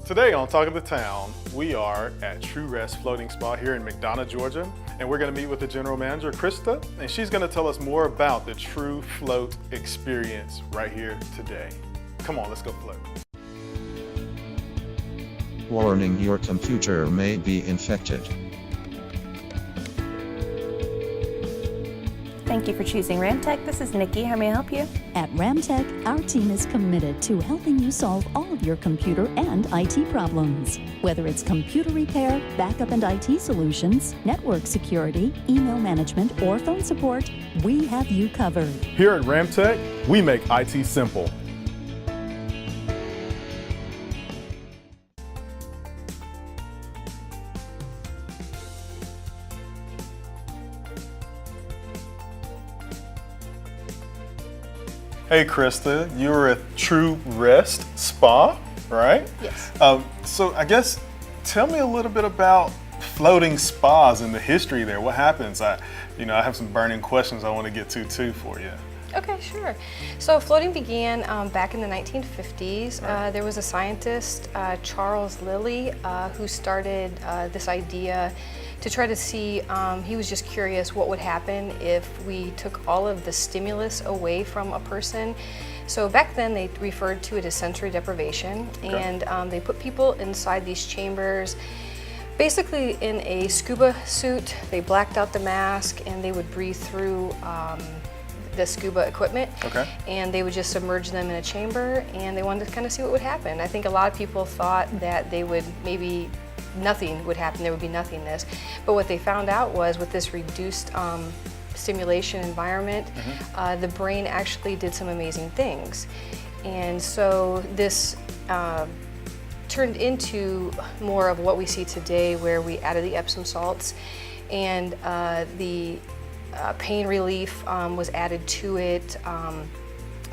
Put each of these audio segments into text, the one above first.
Today on Talk of the Town, we are at True Rest Floating Spa here in McDonough, Georgia, and we're going to meet with the general manager, Krista, and she's going to tell us more about the True Float experience right here today. Come on, let's go float. Warning: your computer may be infected. Thank you for choosing Ramtech. This is Nikki. How may I help you? At Ramtech, our team is committed to helping you solve all of your computer and IT problems. Whether it's computer repair, backup and IT solutions, network security, email management, or phone support, we have you covered. Here at Ramtech, we make IT simple. Hey Krista, you're at True Rest Spa, right? Yes. So I guess tell me a little bit about floating spas and the history there. What happens? I have some burning questions I want to get to too for you. Okay, sure. So floating began back in the 1950s. Right. There was a scientist, Charles Lilly, who started this idea to try to see, he was just curious what would happen if we took all of the stimulus away from a person. So back then they referred to it as sensory deprivation, Okay. and they put people inside these chambers, basically in a scuba suit. They blacked out the mask and they would breathe through the scuba equipment, Okay. and they would just submerge them in a chamber, and they wanted to kind of see what would happen. I think a lot of people thought that they would maybe nothing would happen, there would be nothingness. But what they found out was with this reduced stimulation environment, the brain actually did some amazing things. And so this turned into more of what we see today, where we added the Epsom salts, and the pain relief was added to it,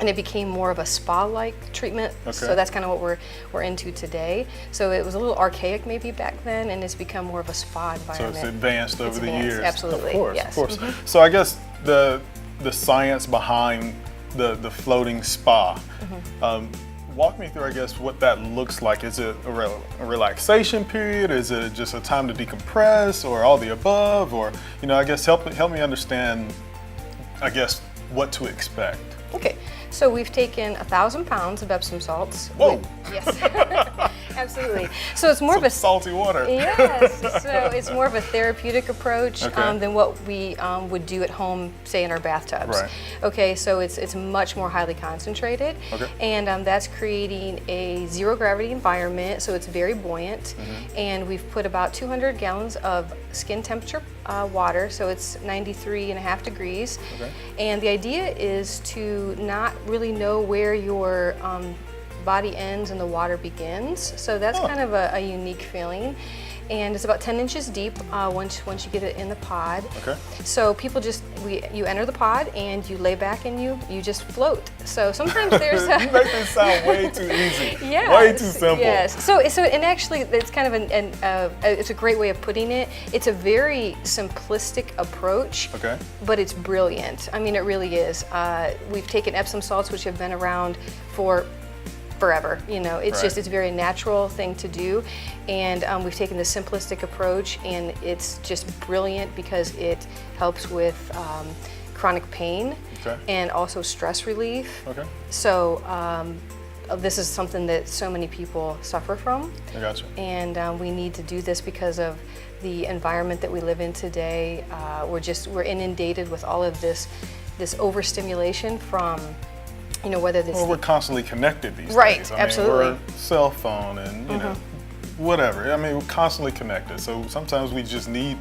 and it became more of a spa-like treatment. Okay. So that's kind of what we're into today. So it was a little archaic maybe back then, and it's become more of a spa So environment. it's advanced over the years. Absolutely. Of course, Yes. of course. So I guess the science behind the floating spa. Walk me through, I guess, what that looks like. Is it a relaxation period? Is it just a time to decompress, or all the above? Or, I guess help me understand, I guess, what to expect. Okay, so we've taken 1,000 pounds of Epsom salts. Whoa. Yes, absolutely. So it's more of a Salty water. Yes, so it's more of a therapeutic approach Okay. than what we would do at home, say in our bathtubs. Right. Okay, so it's much more highly concentrated, Okay. and that's creating a zero gravity environment, so it's very buoyant, and we've put about 200 gallons of skin temperature water, so it's 93.5 degrees, Okay. and the idea is to not really know where your body ends and the water begins. So that's kind of a unique feeling. And it's about 10 inches deep once you get it in the pod. Okay. So people you enter the pod and you lay back and you just float. So sometimes there's You make this sound way too easy. Yes, Way too simple. Yes. So and actually, it's kind of it's a great way of putting it. It's a very simplistic approach. Okay. But it's brilliant. I mean, it really is. We've taken Epsom salts, which have been around for forever. It's Right. it's a very natural thing to do, and we've taken the simplistic approach, and it's just brilliant because it helps with chronic pain Okay. and also stress relief. Okay. So this is something that so many people suffer from, I gotcha. and we need to do this because of the environment that we live in today. We're inundated with all of this overstimulation from, whether this Well, we're constantly connected these Right, days. absolutely. We're cell phone and, whatever. I mean, we're constantly connected. So sometimes we just need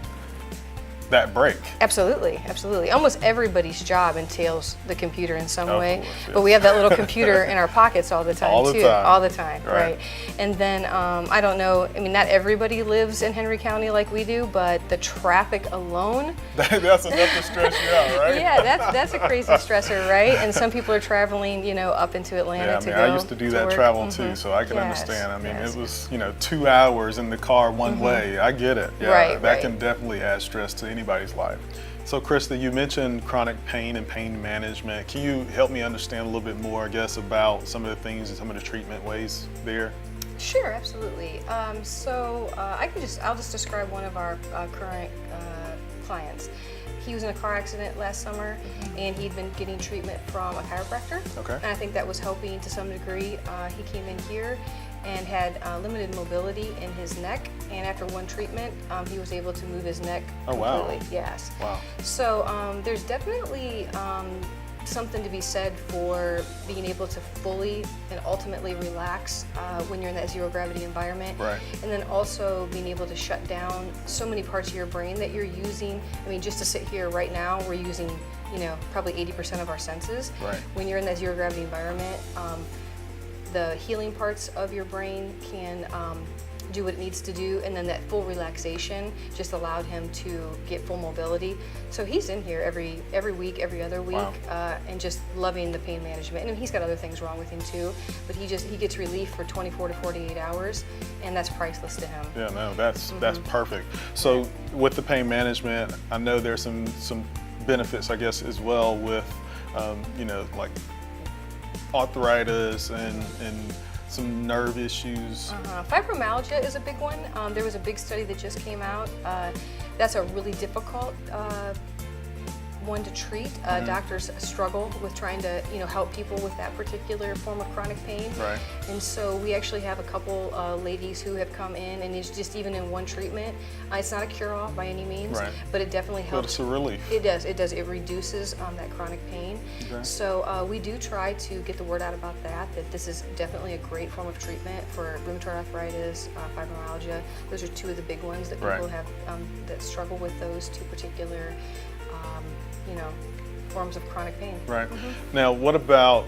that break. Absolutely, absolutely. Almost everybody's job entails the computer in some Of way, course, but we yes. have that little computer in our pockets all the time All the too. time. All the time, Right. right? And then I don't know. I mean, not everybody lives in Henry County like we do, but the traffic alone. That's enough to stress you out, right? Yeah, that's a crazy stressor, right? And some people are traveling, up into Atlanta Yeah, I to mean, go. I used to do that work. travel too, so I can Yes, understand. I mean, yes. it was, 2 hours in the car one way. I get it. Yeah, Right, that right. can definitely add stress to anybody's life. So Krista, you mentioned chronic pain and pain management. Can you help me understand a little bit more, I guess, about some of the things and some of the treatment ways there? Sure, absolutely. I'll just describe one of our current clients. He was in a car accident last summer, and he'd been getting treatment from a chiropractor. Okay. And I think that was helping to some degree. He came in here and had limited mobility in his neck, and after one treatment, he was able to move his neck Oh, wow. completely. Yes. Wow. So there's definitely something to be said for being able to fully and ultimately relax when you're in that zero gravity environment. Right. And then also being able to shut down so many parts of your brain that you're using. I mean, just to sit here right now, we're using, probably 80% of our senses. Right. When you're in that zero gravity environment, the healing parts of your brain can do what it needs to do, and then that full relaxation just allowed him to get full mobility. So he's in here every week, every other week, Wow. and just loving the pain management. And he's got other things wrong with him too, but he gets relief for 24 to 48 hours, and that's priceless to him. Yeah, no, that's perfect. So with the pain management, I know there's some benefits, I guess, as well with, like arthritis and some nerve issues. Fibromyalgia is a big one. There was a big study that just came out. That's a really difficult one to treat. Doctors struggle with trying to, help people with that particular form of chronic pain. Right. And so we actually have a couple ladies who have come in, and it's just even in one treatment. It's not a cure-all by any means, Right. but it definitely But helps. it's a relief. It does. It reduces that chronic pain. Okay. So we do try to get the word out about that this is definitely a great form of treatment for rheumatoid arthritis, fibromyalgia. Those are two of the big ones that people Right. have that struggle with those two particular, forms of chronic pain. Right. Now, what about,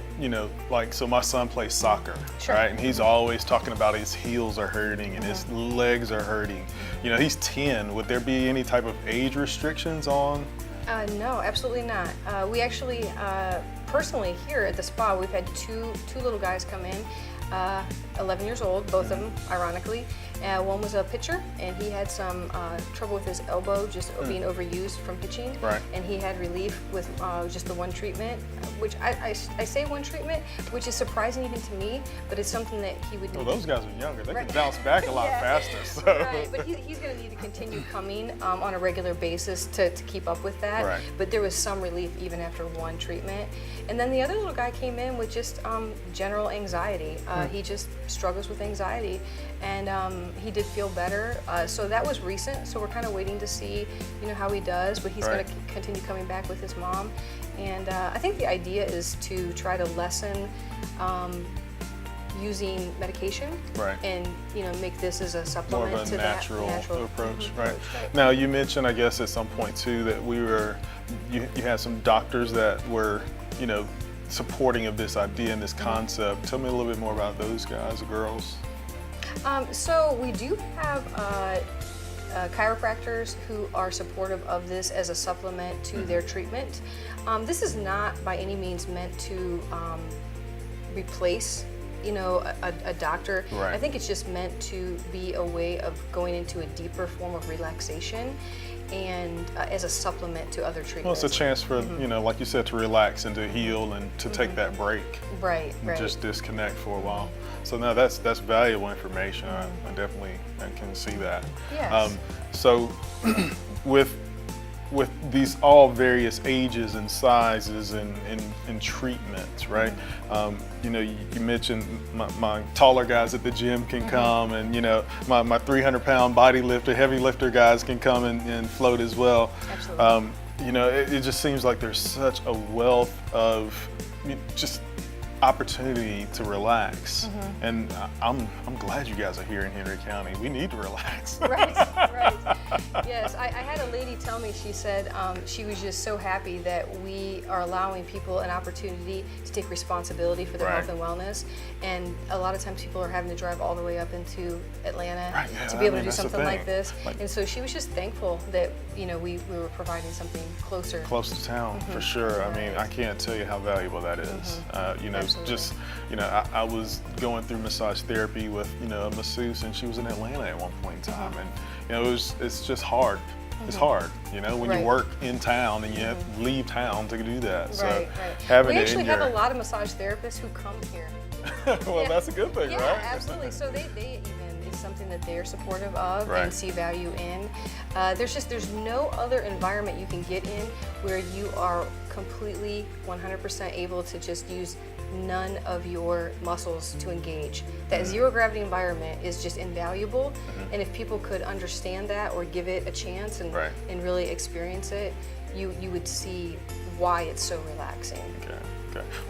so my son plays soccer, Sure. right? And he's always talking about his heels are hurting and his legs are hurting. He's 10. Would there be any type of age restrictions on? No, absolutely not. We actually, personally here at the spa, we've had two little guys come in, 11 years old, both of them, ironically. One was a pitcher, and he had some trouble with his elbow, just being overused from pitching. Right. And he had relief with just the one treatment, which I say one treatment, which is surprising even to me, but it's something that he would need. Well, those guys are younger. They Right. can bounce back a lot Yeah. faster. So. Right, but he's going to need to continue coming on a regular basis to keep up with that. Right. But there was some relief even after one treatment. And then the other little guy came in with just general anxiety. He just struggles with anxiety, and he did feel better. So that was recent. So we're kind of waiting to see, how he does. But he's Right. going to continue coming back with his mom. And I think the idea is to try to lessen using medication, Right. and make this as a More supplement of a to natural that approach, Mhm. right? Right. Now, you mentioned, I guess, at some point too, that you had some doctors that were, supporting of this idea and this concept. Tell me a little bit more about those guys or girls. So we do have chiropractors who are supportive of this as a supplement to their treatment. This is not by any means meant to replace a doctor. Right. I think it's just meant to be a way of going into a deeper form of relaxation, and as a supplement to other treatments. Well, it's a chance for, like you said, to relax and to heal and to take that break Right, and right. just disconnect for a while. So no, that's valuable information. I definitely can see that. Yes. So with these all various ages and sizes and treatments, right? You mentioned my taller guys at the gym can come, and my 300-pound body lifter, heavy lifter guys can come and float as well. Absolutely. It just seems like there's such a wealth of just opportunity to relax, and I'm glad you guys are here in Henry County. We need to relax. Right. Yes, I had a lady tell me, she said she was just so happy that we are allowing people an opportunity to take responsibility for their Right. health and wellness. And a lot of times people are having to drive all the way up into Atlanta Right, yeah, to be able I to mean, do that's the something like thing. this. Like- And so she was just thankful that, we were providing something closer. Close to town, for sure. I mean, I can't tell you how valuable that is. Absolutely. I was going through massage therapy with, a masseuse, and she was in Atlanta at one point in time, and it's just hard. It's hard, when Right. you work in town and you have to leave town to do that. So Right. having We it actually in have your a lot of massage therapists who come here. Well, Yeah. that's a good thing, Yeah, right? absolutely. So they even is something that they're supportive of Right. and see value in. There's no other environment you can get in where you are completely 100% able to just use none of your muscles to engage. That zero gravity environment is just invaluable, and if people could understand that or give it a chance and Right. and really experience it, you would see why it's so relaxing. Okay.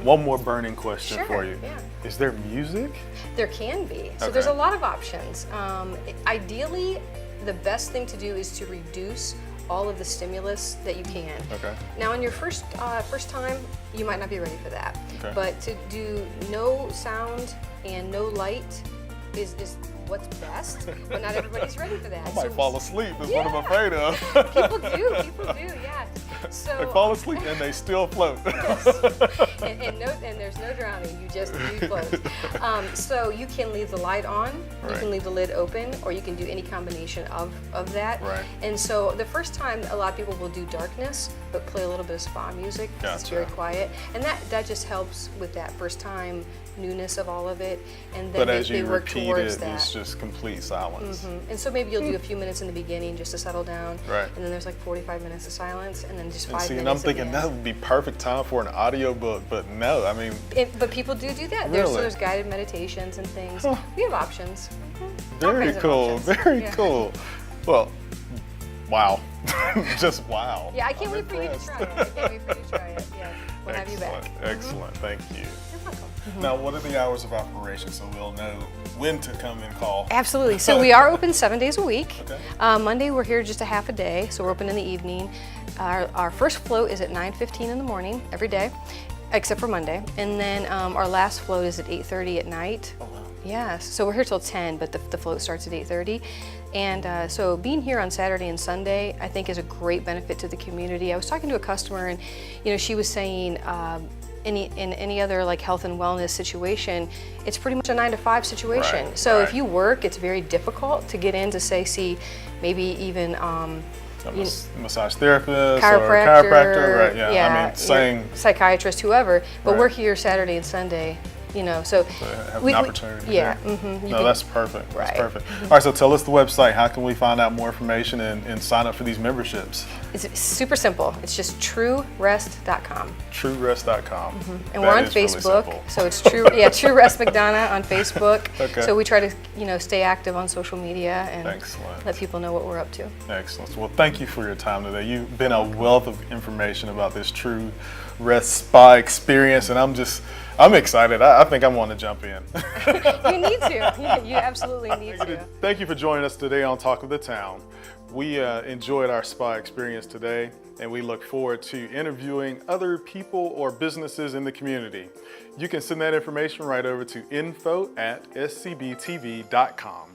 One more burning question Sure, for you. yeah. Is there music? There can be. So there's a Okay. lot of options. Ideally, the best thing to do is to reduce all of the stimulus that you can. Okay. Now, on your first time, you might not be ready for that. Okay. But to do no sound and no light is what's best. But not everybody's ready for that. I might fall asleep. That's what I'm Yeah. afraid of. People do. Yeah. So They fall asleep and they still float. and there's no drowning. You float. So you can leave the light on, you Right. can leave the lid open, or you can do any combination of that. Right. And so the first time, a lot of people will do darkness, but play a little bit of spa music. 'Cause It's very Gotcha. quiet, and that just helps with that first time newness of all of it. And then But they, as they you work repeat towards it, that. it's just complete silence. And so maybe you'll do a few minutes in the beginning just to settle down, Right. and then there's like 45 minutes of silence, and then just And 5 see, minutes. and I'm at the thinking end. that would be perfect time for an audiobook, but no, I mean, But people do that. Really? There's guided meditations and things. Huh. We have options. All very kinds of cool, options. very Yeah. cool. Well, wow. Just wow. Yeah, I can't I'm wait for you to impressed. try it. I can't wait for you to try it. Yeah, we'll have you back. Excellent, thank you. You're welcome. Now, what are the hours of operation so we'll know when to come and call? Absolutely. So we are open 7 days a week. Okay. Monday we're here just a half a day, so we're open in the evening. Our first float is at 9:15 in the morning every day, except for Monday, and then our last float is at 8:30 at night. Oh, wow. Yes, so we're here till 10, but the float starts at 8:30. And so being here on Saturday and Sunday, I think is a great benefit to the community. I was talking to a customer and, she was saying in any other like health and wellness situation, it's pretty much a 9 to 5 situation. Right, So if right. you work, it's very difficult to get in to see maybe even A massage therapist or chiropractor, chiropractor, right? Yeah, I mean, saying psychiatrist, whoever. But Right. we're here Saturday and Sunday, so have an opportunity. yeah. there. You No, can- that's perfect. Right. That's perfect. All right, so tell us the website. How can we find out more information and sign up for these memberships? It's super simple. It's just truerest.com. TrueRest.com. And we're on Facebook, so it's True Rest McDonough on Facebook. Okay. So we try to stay active on social media and Excellent. let people know what we're up to. Excellent. Well, thank you for your time today. You've been a wealth of information about this True Rest Spa experience, and I'm excited. I think I want to jump in. You need to. You absolutely need to. Thank you for joining us today on Talk of the Town. We enjoyed our spa experience today, and we look forward to interviewing other people or businesses in the community. You can send that information right over to info@scbtv.com.